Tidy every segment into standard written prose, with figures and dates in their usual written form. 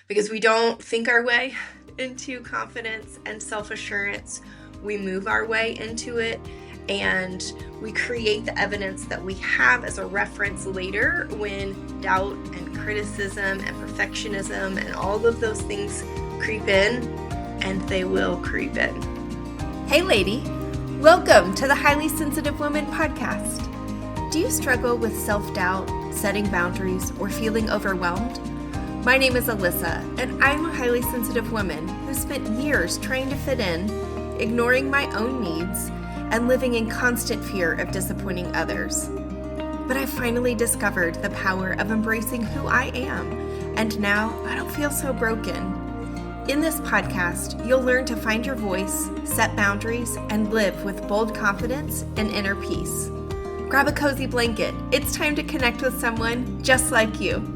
because we don't think our way into confidence and self-assurance. We move our way into it, and we create the evidence that we have as a reference later when doubt and criticism and perfectionism and all of those things creep in, and they will creep in. Hey lady, welcome to the Highly Sensitive Woman podcast. Do you struggle with self-doubt, setting boundaries, or feeling overwhelmed? My name is Alyssa, and I'm a highly sensitive woman who spent years trying to fit in, ignoring my own needs, and living in constant fear of disappointing others. But I finally discovered the power of embracing who I am, and now I don't feel so broken. In this podcast, you'll learn to find your voice, set boundaries, and live with bold confidence and inner peace. Grab a cozy blanket. It's time to connect with someone just like you.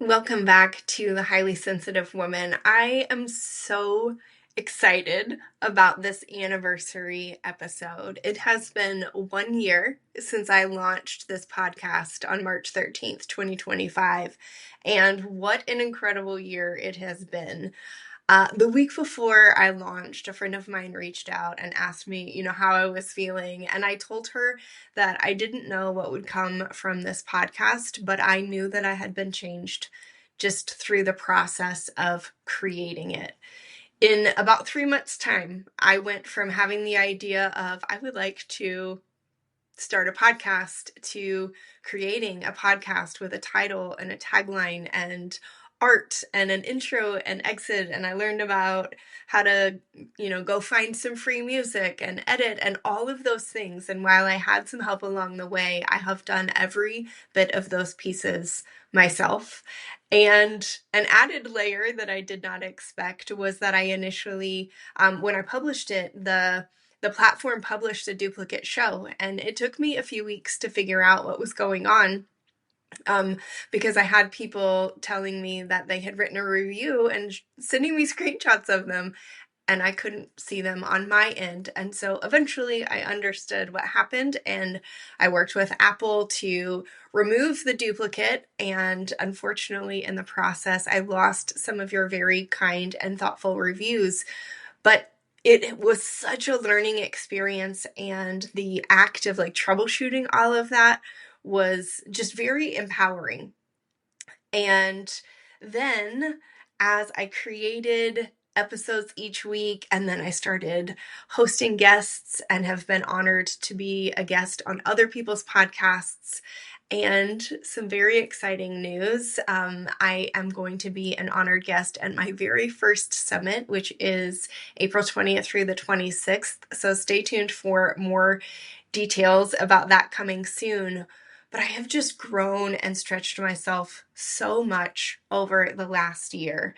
Welcome back to the Highly Sensitive Woman. I am so excited about this anniversary episode. It has been 1 year since I launched this podcast on March 13th, 2025, and what an incredible year it has been. The week before I launched, a friend of mine reached out and asked me, how I was feeling. And I told her that I didn't know what would come from this podcast, but I knew that I had been changed just through the process of creating it. In about 3 months' time, I went from having the idea of I would like to start a podcast to creating a podcast with a title and a tagline and art and an intro and exit, and I learned about how to, go find some free music and edit and all of those things. And while I had some help along the way, I have done every bit of those pieces myself. And an added layer that I did not expect was that I initially, when I published it, the platform published a duplicate show, and it took me a few weeks to figure out what was going on. Because I had people telling me that they had written a review and sending me screenshots of them, and I couldn't see them on my end. And so eventually I understood what happened, and I worked with Apple to remove the duplicate. And unfortunately, in the process, I lost some of your very kind and thoughtful reviews. But it was such a learning experience, and the act of troubleshooting all of that was just very empowering. And then as I created episodes each week, and then I started hosting guests and have been honored to be a guest on other people's podcasts. And some very exciting news. I am going to be an honored guest at my very first summit, which is April 20th through the 26th. So stay tuned for more details about that coming soon. But I have just grown and stretched myself so much over the last year.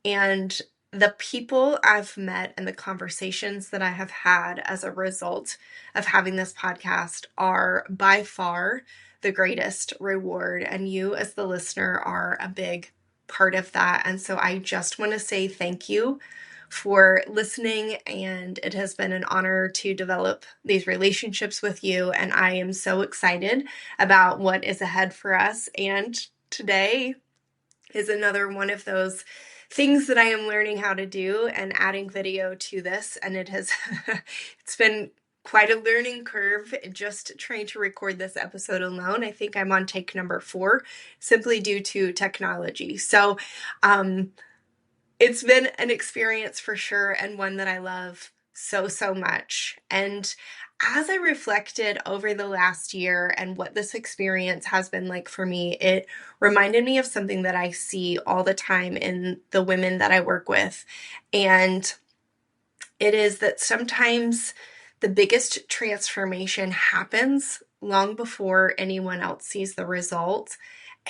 And the people I've met and the conversations that I have had as a result of having this podcast are by far the greatest reward. And you as the listener are a big part of that. And so I just want to say thank you for listening, and it has been an honor to develop these relationships with you, and I am so excited about what is ahead for us. And today is another one of those things that I am learning how to do and adding video to this, and it's been quite a learning curve just trying to record this episode alone. I think I'm on take number 4 simply due to technology. So it's been an experience for sure, and one that I love so, so much. And as I reflected over the last year and what this experience has been like for me, it reminded me of something that I see all the time in the women that I work with. And it is that sometimes the biggest transformation happens long before anyone else sees the result.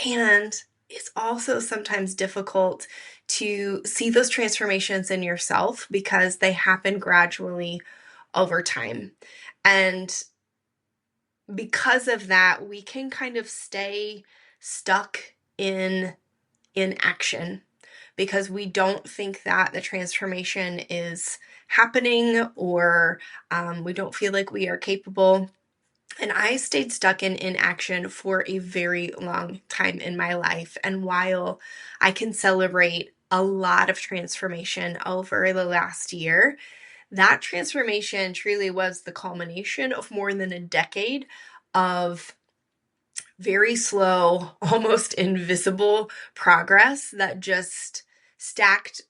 And it's also sometimes difficult to see those transformations in yourself because they happen gradually over time. And because of that, we can kind of stay stuck in action because we don't think that the transformation is happening, or we don't feel like we are capable. And I stayed stuck in inaction for a very long time in my life. And while I can celebrate a lot of transformation over the last year, that transformation truly was the culmination of more than a decade of very slow, almost invisible progress that just stacked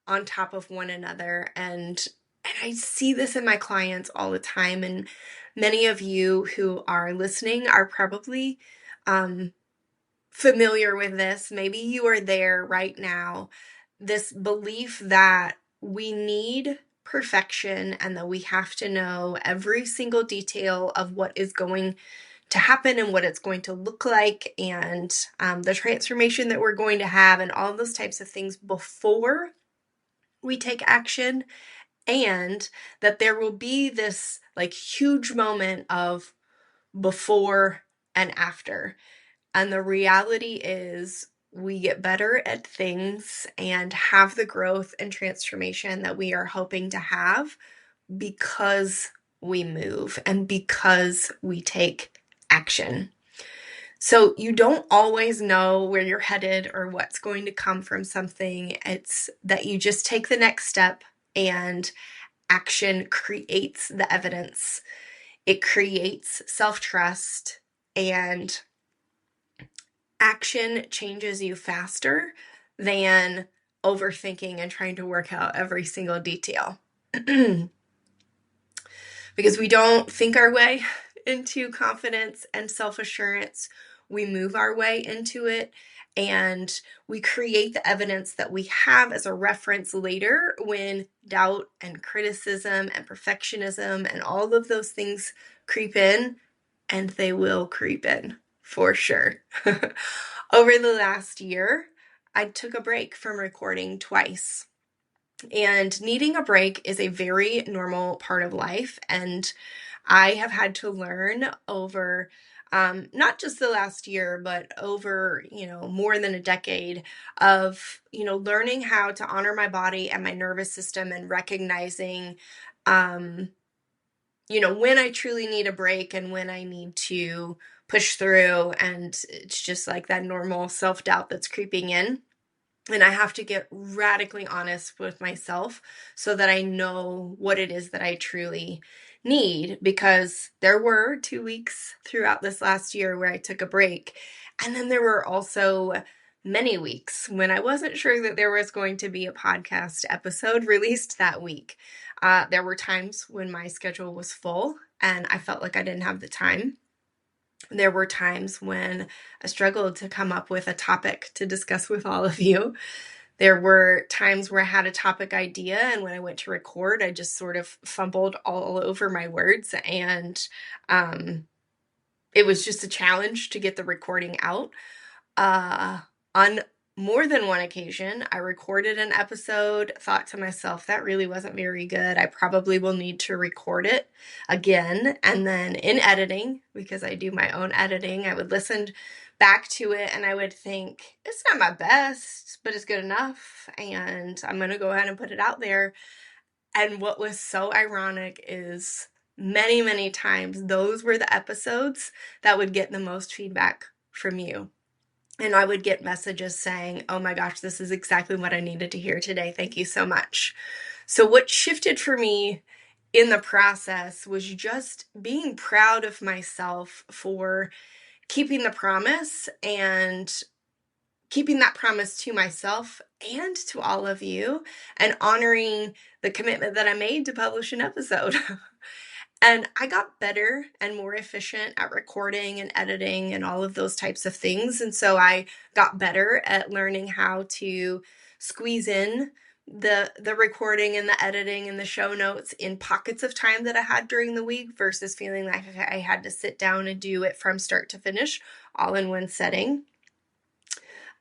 on top of one another. And I see this in my clients all the time. And many of you who are listening are probably familiar with this. Maybe you are there right now. This belief that we need perfection and that we have to know every single detail of what is going to happen and what it's going to look like, and the transformation that we're going to have, and all those types of things before we take action. And that there will be this like huge moment of before and after. And the reality is, we get better at things and have the growth and transformation that we are hoping to have because we move and because we take action. So you don't always know where you're headed or what's going to come from something. It's that you just take the next step, and action creates the evidence. It creates self-trust, and action changes you faster than overthinking and trying to work out every single detail. Because we don't think our way into confidence and self-assurance. We move our way into it, and we create the evidence that we have as a reference later when doubt and criticism and perfectionism and all of those things creep in, and they will creep in for sure. Over the last year, I took a break from recording twice. And needing a break is a very normal part of life. And I have had to learn over not just the last year, but over, more than a decade of, learning how to honor my body and my nervous system, and recognizing, when I truly need a break and when I need to push through. And it's just like that normal self-doubt that's creeping in. And I have to get radically honest with myself so that I know what it is that I truly need. Because there were 2 weeks throughout this last year where I took a break. And then there were also many weeks when I wasn't sure that there was going to be a podcast episode released that week. There were times when my schedule was full and I felt like I didn't have the time. There were times when I struggled to come up with a topic to discuss with all of you. There were times where I had a topic idea, and when I went to record, I just sort of fumbled all over my words, and it was just a challenge to get the recording out. On more than one occasion, I recorded an episode, thought to myself, that really wasn't very good. I probably will need to record it again. And then in editing, because I do my own editing, I would listen back to it and I would think, it's not my best, but it's good enough. And I'm going to go ahead and put it out there. And what was so ironic is many, many times, those were the episodes that would get the most feedback from you. And I would get messages saying, oh my gosh, this is exactly what I needed to hear today. Thank you so much. So what shifted for me in the process was just being proud of myself for keeping the promise, and keeping that promise to myself and to all of you, and honoring the commitment that I made to publish an episode. And I got better and more efficient at recording and editing and all of those types of things. And so I got better at learning how to squeeze in the recording and the editing and the show notes in pockets of time that I had during the week, versus feeling like I had to sit down and do it from start to finish all in one setting.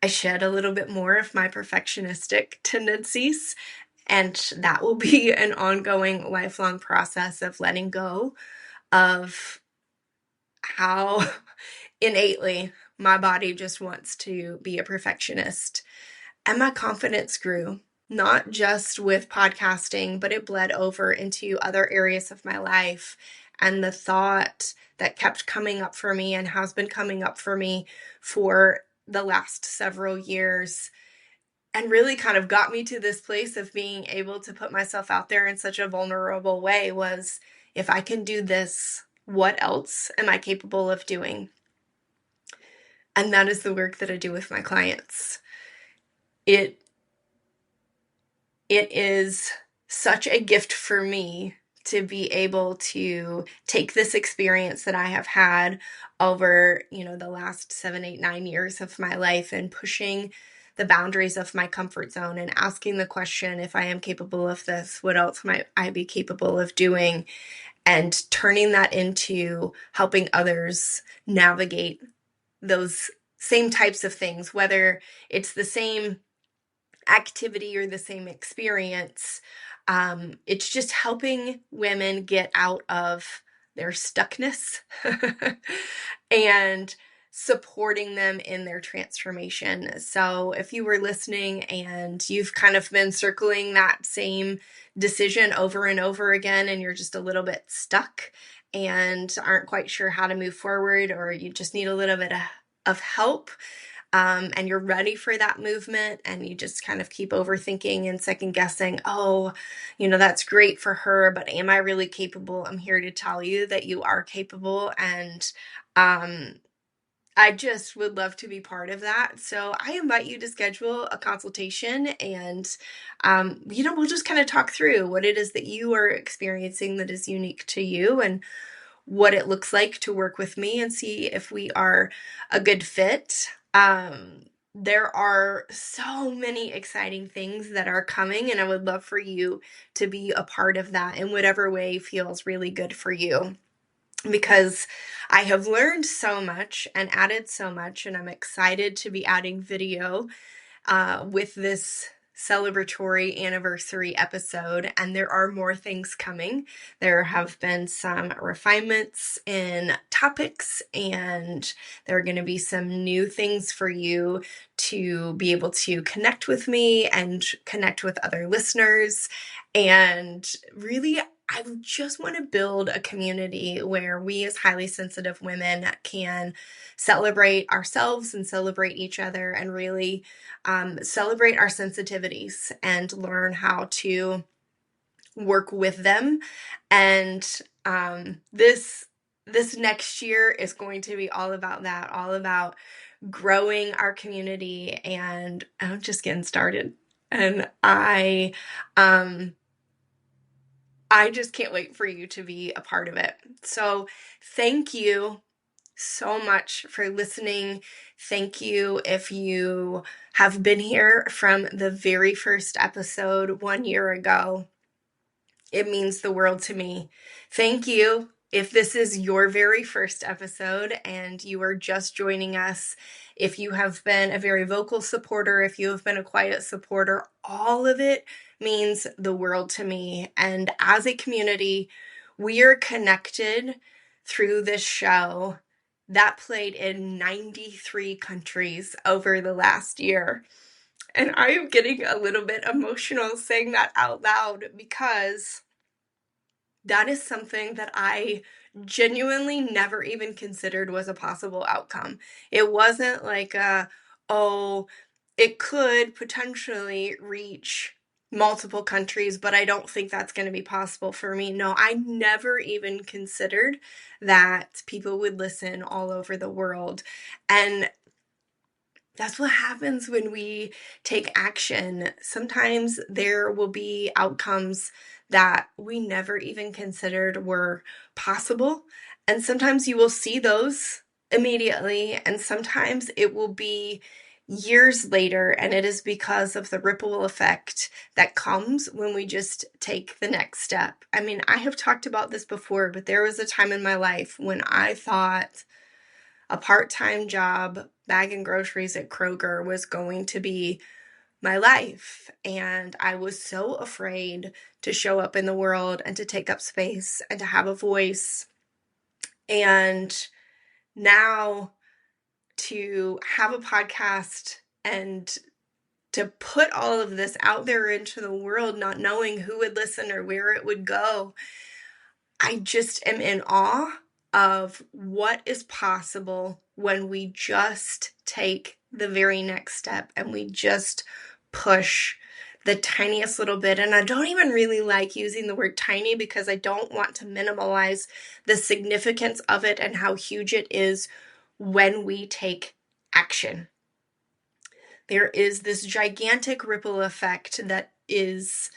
I shed a little bit more of my perfectionistic tendencies, and that will be an ongoing, lifelong process of letting go of how innately my body just wants to be a perfectionist. And my confidence grew not just with podcasting, but it bled over into other areas of my life. And the thought that kept coming up for me and has been coming up for me for the last several years, and really kind of got me to this place of being able to put myself out there in such a vulnerable way, was, if I can do this, what else am I capable of doing? And that is the work that I do with my clients. It is such a gift for me to be able to take this experience that I have had over, the last 7, 8, 9 years of my life, and pushing the boundaries of my comfort zone and asking the question, if I am capable of this, what else might I be capable of doing? And turning that into helping others navigate those same types of things, whether it's the same activity or the same experience. It's just helping women get out of their stuckness and supporting them in their transformation. So if you were listening and you've kind of been circling that same decision over and over again, and you're just a little bit stuck and aren't quite sure how to move forward, or you just need a little bit of help, and you're ready for that movement, and you just kind of keep overthinking and second guessing, oh, that's great for her, but am I really capable? I'm here to tell you that you are capable. And I just would love to be part of that. So I invite you to schedule a consultation, and we'll just kind of talk through what it is that you are experiencing that is unique to you, and what it looks like to work with me, and see if we are a good fit. There are so many exciting things that are coming, and I would love for you to be a part of that in whatever way feels really good for you, because I have learned so much and added so much, and I'm excited to be adding video with this celebratory anniversary episode, and there are more things coming. There have been some refinements in topics, and there are going to be some new things for you to be able to connect with me and connect with other listeners. And really, I just want to build a community where we as highly sensitive women can celebrate ourselves and celebrate each other, and really celebrate our sensitivities and learn how to work with them. And this next year is going to be all about that, all about growing our community, and I'm just getting started. And I just can't wait for you to be a part of it. So thank you so much for listening. Thank you if you have been here from the very first episode 1 year ago. It means the world to me. Thank you if this is your very first episode and you are just joining us. If you have been a very vocal supporter, if you have been a quiet supporter, all of it means the world to me. And as a community, we are connected through this show that played in 93 countries over the last year. And I am getting a little bit emotional saying that out loud, because that is something that I genuinely never even considered was a possible outcome. It wasn't like it could potentially reach multiple countries, but I don't think that's going to be possible for me. No, I never even considered that people would listen all over the world. And that's what happens when we take action. Sometimes there will be outcomes that we never even considered were possible. And sometimes you will see those immediately, and sometimes it will be years later, and it is because of the ripple effect that comes when we just take the next step. I mean, I have talked about this before, but there was a time in my life when I thought a part-time job bagging groceries at Kroger was going to be my life. And I was so afraid to show up in the world and to take up space and to have a voice. And now to have a podcast and to put all of this out there into the world, not knowing who would listen or where it would go. I just am in awe of what is possible when we just take the very next step and we just push the tiniest little bit. And I don't even really like using the word tiny because I don't want to minimalize the significance of it and how huge it is when we take action. There is this gigantic ripple effect that is,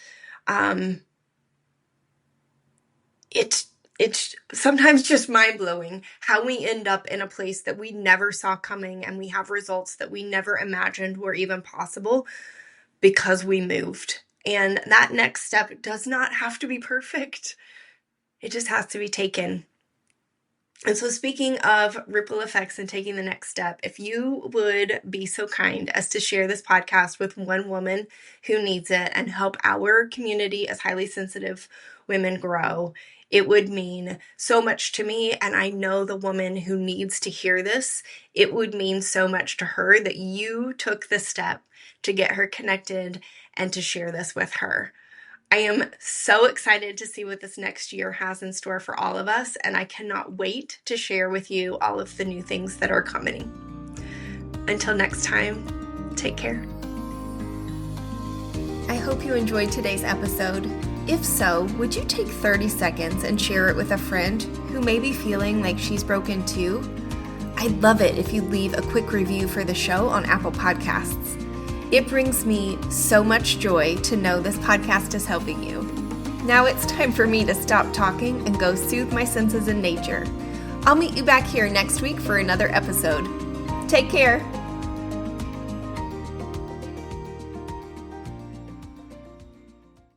it's sometimes just mind-blowing how we end up in a place that we never saw coming, and we have results that we never imagined were even possible because we moved. And that next step does not have to be perfect. It just has to be taken. And so, speaking of ripple effects and taking the next step, if you would be so kind as to share this podcast with one woman who needs it and help our community as highly sensitive women grow, it would mean so much to me. And I know the woman who needs to hear this, it would mean so much to her that you took the step to get her connected and to share this with her. I am so excited to see what this next year has in store for all of us, and I cannot wait to share with you all of the new things that are coming. Until next time, take care. I hope you enjoyed today's episode. If so, would you take 30 seconds and share it with a friend who may be feeling like she's broken too? I'd love it if you'd leave a quick review for the show on Apple Podcasts. It brings me so much joy to know this podcast is helping you. Now it's time for me to stop talking and go soothe my senses in nature. I'll meet you back here next week for another episode. Take care.